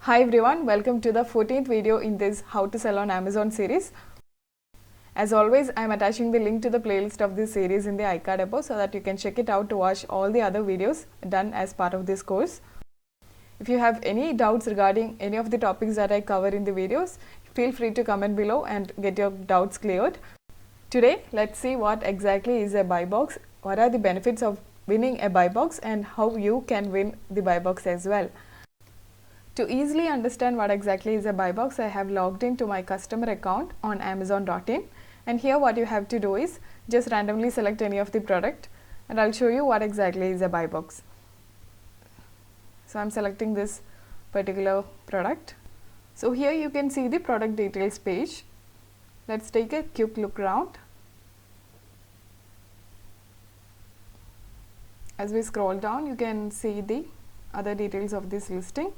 Hi everyone, welcome to the 14th video in this How to Sell on Amazon series. As always, I am attaching the link to the playlist of this series in the iCard above so that you can check it out to watch all the other videos done as part of this course. If you have any doubts regarding any of the topics that I cover in the videos, feel free to comment below and get your doubts cleared. Today, let's see what exactly is a buy box, what are the benefits of winning a buy box, and how you can win the buy box as well. To easily understand what exactly is a buy box, I have logged into my customer account on Amazon.in, and here what you have to do is just randomly select any of the product and I'll show you what exactly is a buy box. So I'm selecting this particular product. So here you can see the product details page. Let's take a quick look around. As we scroll down, you can see the other details of this listing.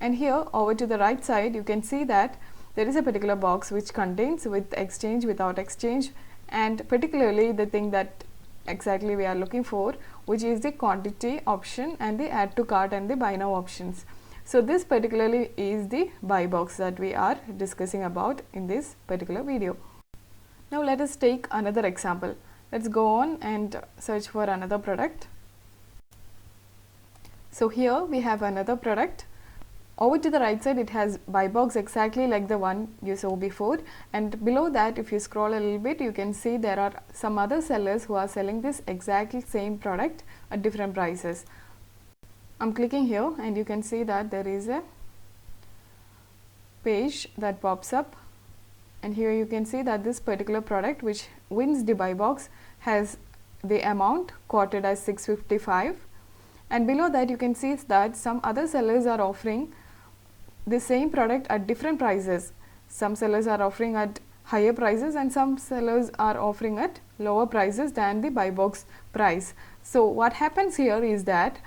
And here over to the right side, you can see that there is a particular box which contains with exchange, without exchange, and particularly the thing that exactly we are looking for, which is the quantity option and the add to cart and the buy now options. So this particularly is the buy box that we are discussing about in this particular video. Now let us take another example. Let's go on and search for another product. So here we have another product. Over to the right side, it has buy box exactly like the one you saw before, and below that, if you scroll a little bit, you can see there are some other sellers who are selling this exactly same product at different prices. I'm clicking here and you can see that there is a page that pops up, and here you can see that this particular product which wins the buy box has the amount quoted as 655, and below that you can see that some other sellers are offering the same product at different prices. Some sellers are offering at higher prices and some sellers are offering at lower prices than the buy box price. So what happens here is that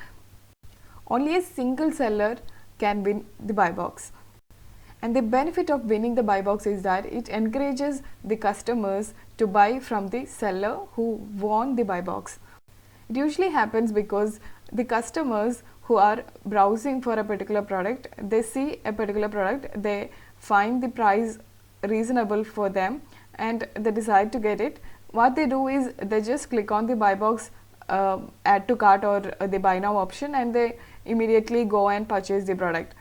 only a single seller can win the buy box. And the benefit of winning the buy box is that it encourages the customers to buy from the seller who won the buy box. It usually happens because the customers who are browsing for a particular product, they see a particular product, they find the price reasonable for them and they decide to get it. What they do is they just click on the buy box add to cart or the buy now option, and they immediately go and purchase the product.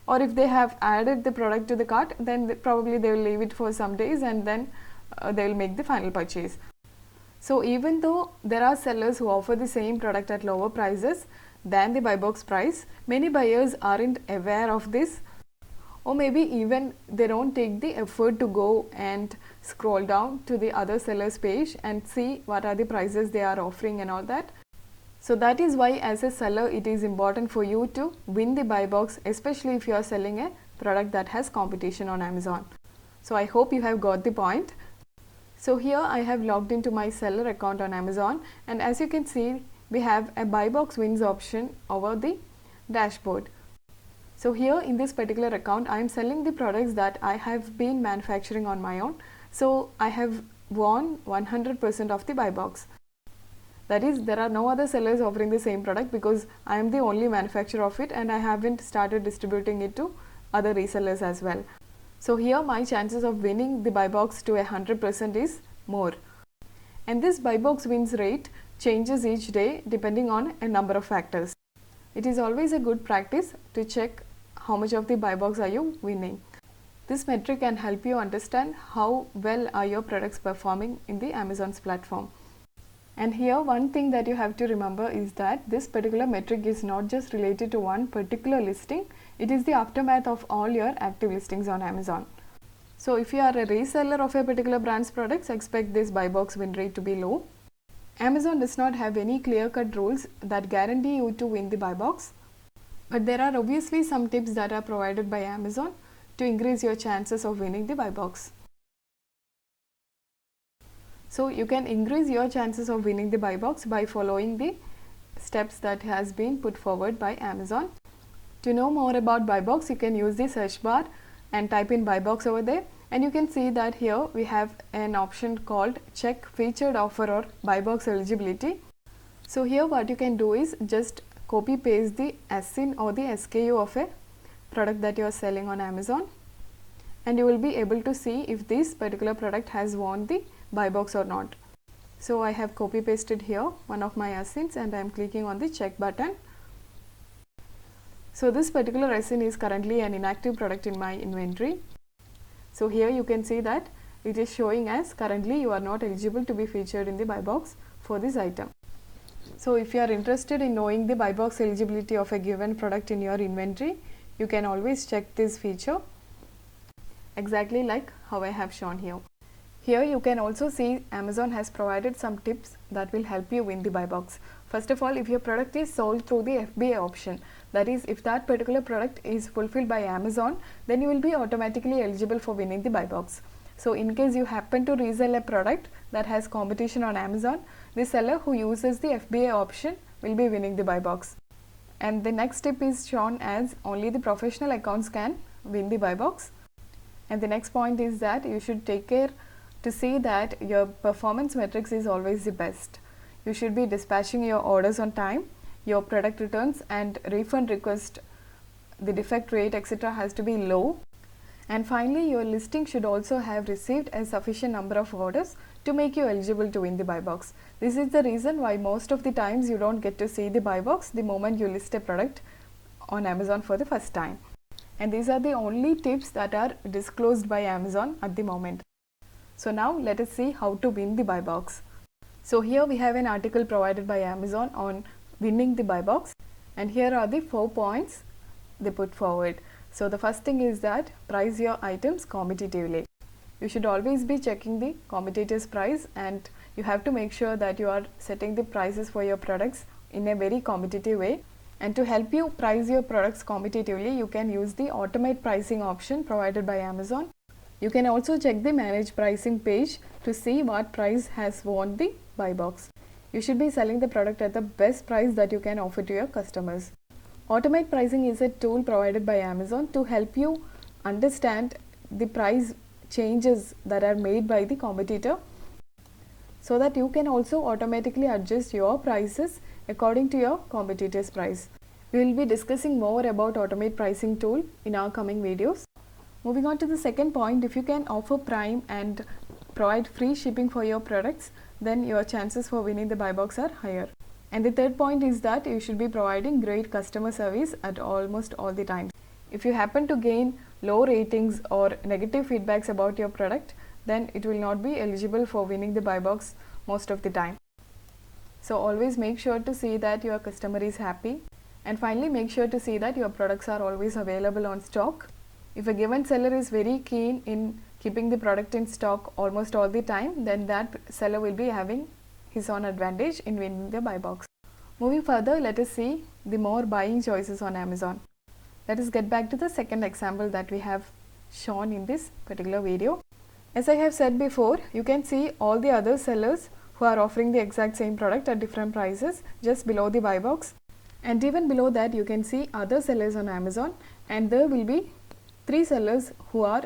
Or if they have added the product to the cart, then probably they will leave it for some days and then they will make the final purchase. So even though there are sellers who offer the same product at lower prices than the buy box price, many buyers aren't aware of this, or maybe even they don't take the effort to go and scroll down to the other sellers page and see what are the prices they are offering and all that. So that is why as a seller it is important for you to win the buy box, especially if you are selling a product that has competition on Amazon. So I hope you have got the point. So here I have logged into my seller account on Amazon, and as you can see we have a buy box wins option over the dashboard. So here in this particular account I am selling the products that I have been manufacturing on my own. So I have won 100% of the buy box. That is, there are no other sellers offering the same product because I am the only manufacturer of it and I haven't started distributing it to other resellers as well. So here my chances of winning the buy box to 100% is more. And this buy box wins rate changes each day depending on a number of factors. It is always a good practice to check how much of the buy box are you winning. This metric can help you understand how well are your products performing in the Amazon's platform. And here one thing that you have to remember is that this particular metric is not just related to one particular listing, it is the aftermath of all your active listings on Amazon. So if you are a reseller of a particular brand's products, expect this buy box win rate to be low. Amazon does not have any clear-cut rules that guarantee you to win the buy box, but there are obviously some tips that are provided by Amazon to increase your chances of winning the buy box. So you can increase your chances of winning the buy box by following the steps that has been put forward by Amazon. To know more about buy box, you can use the search bar and type in buy box over there, and you can see that here we have an option called check featured offer or buy box eligibility. So here what you can do is just copy paste the SIN or the SKU of a product that you are selling on Amazon, and you will be able to see if this particular product has won the buy box or not. So I have copy pasted here one of my SINs and I am clicking on the check button. So this particular SIN is currently an inactive product in my inventory. So here you can see that it is showing as currently you are not eligible to be featured in the buy box for this item. So if you are interested in knowing the buy box eligibility of a given product in your inventory, you can always check this feature exactly like how I have shown here. Here you can also see Amazon has provided some tips that will help you win the buy box. First of all, if your product is sold through the FBA option, that is, if that particular product is fulfilled by Amazon, then you will be automatically eligible for winning the buy box. So in case you happen to resell a product that has competition on Amazon, the seller who uses the FBA option will be winning the buy box. And the next tip is shown as only the professional accounts can win the buy box. And the next point is that you should take care to see that your performance metrics is always the best. You should be dispatching your orders on time, your product returns and refund request, the defect rate, etc. has to be low. And finally, your listing should also have received a sufficient number of orders to make you eligible to win the buy box. This is the reason why most of the times you don't get to see the buy box the moment you list a product on Amazon for the first time. And these are the only tips that are disclosed by Amazon at the moment. So now let us see how to win the buy box. So here we have an article provided by Amazon on winning the buy box, and here are the 4 points they put forward. So the first thing is that price your items competitively. You should always be checking the competitor's price, and you have to make sure that you are setting the prices for your products in a very competitive way. And to help you price your products competitively, you can use the automate pricing option provided by Amazon. You can also check the manage pricing page to see what price has won the buy box. You should be selling the product at the best price that you can offer to your customers. Automate pricing is a tool provided by Amazon to help you understand the price changes that are made by the competitor, so that you can also automatically adjust your prices according to your competitor's price. We will be discussing more about automate pricing tool in our coming videos. Moving on to the second point, if you can offer Prime and provide free shipping for your products, then your chances for winning the buy box are higher. And the third point is that you should be providing great customer service at almost all the times. If you happen to gain low ratings or negative feedbacks about your product, then it will not be eligible for winning the buy box most of the time. So always make sure to see that your customer is happy. And finally, make sure to see that your products are always available on stock. If a given seller is very keen in keeping the product in stock almost all the time, then that seller will be having his own advantage in winning the buy box. Moving further, let us see the more buying choices on Amazon. Let us get back to the second example that we have shown in this particular video. As I have said before, you can see all the other sellers who are offering the exact same product at different prices just below the buy box. And even below that, you can see other sellers on Amazon, and there will be 3 sellers who are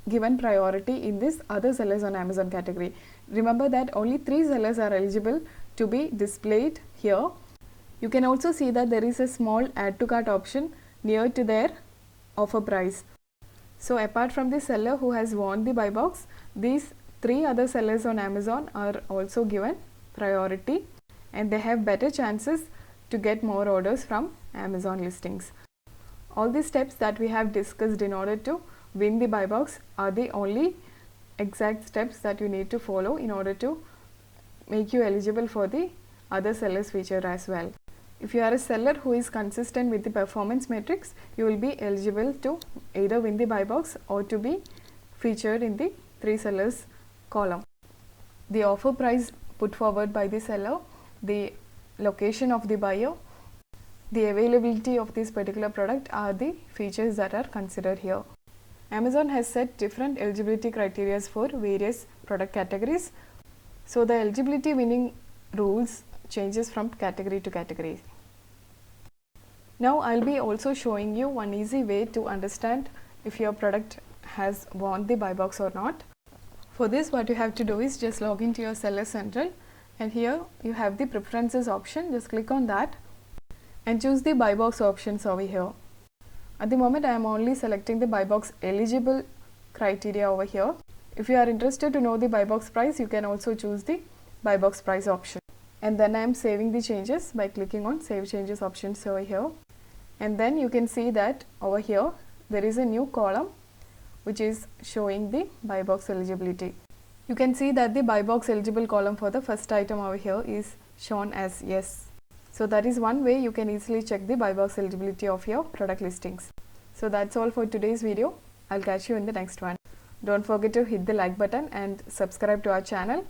given priority in this other sellers on Amazon category. Remember that only 3 sellers are eligible to be displayed here. You can also see that there is a small add to cart option near to their offer price. So apart from the seller who has won the buy box, these 3 other sellers on Amazon are also given priority, and they have better chances to get more orders from Amazon listings. All the steps that we have discussed in order to win the buy box are the only exact steps that you need to follow in order to make you eligible for the other sellers feature as well. If you are a seller who is consistent with the performance metrics, you will be eligible to either win the buy box or to be featured in the 3 sellers column. The offer price put forward by the seller, the location of the buyer, the availability of this particular product are the features that are considered here. Amazon has set different eligibility criteria for various product categories. So the eligibility winning rules changes from category to category. Now I'll be also showing you one easy way to understand if your product has won the buy box or not. For this, what you have to do is just log into your Seller Central, and here you have the preferences option. Just click on that, and choose the buy box options over here. At the moment I am only selecting the buy box eligible criteria over here. If you are interested to know the buy box price, you can also choose the buy box price option. And then I am saving the changes by clicking on save changes options over here. And then you can see that over here there is a new column which is showing the buy box eligibility. You can see that the buy box eligible column for the first item over here is shown as yes. So that is one way you can easily check the buy box eligibility of your product listings. So that's all for today's video. I'll catch you in the next one. Don't forget to hit the like button and subscribe to our channel.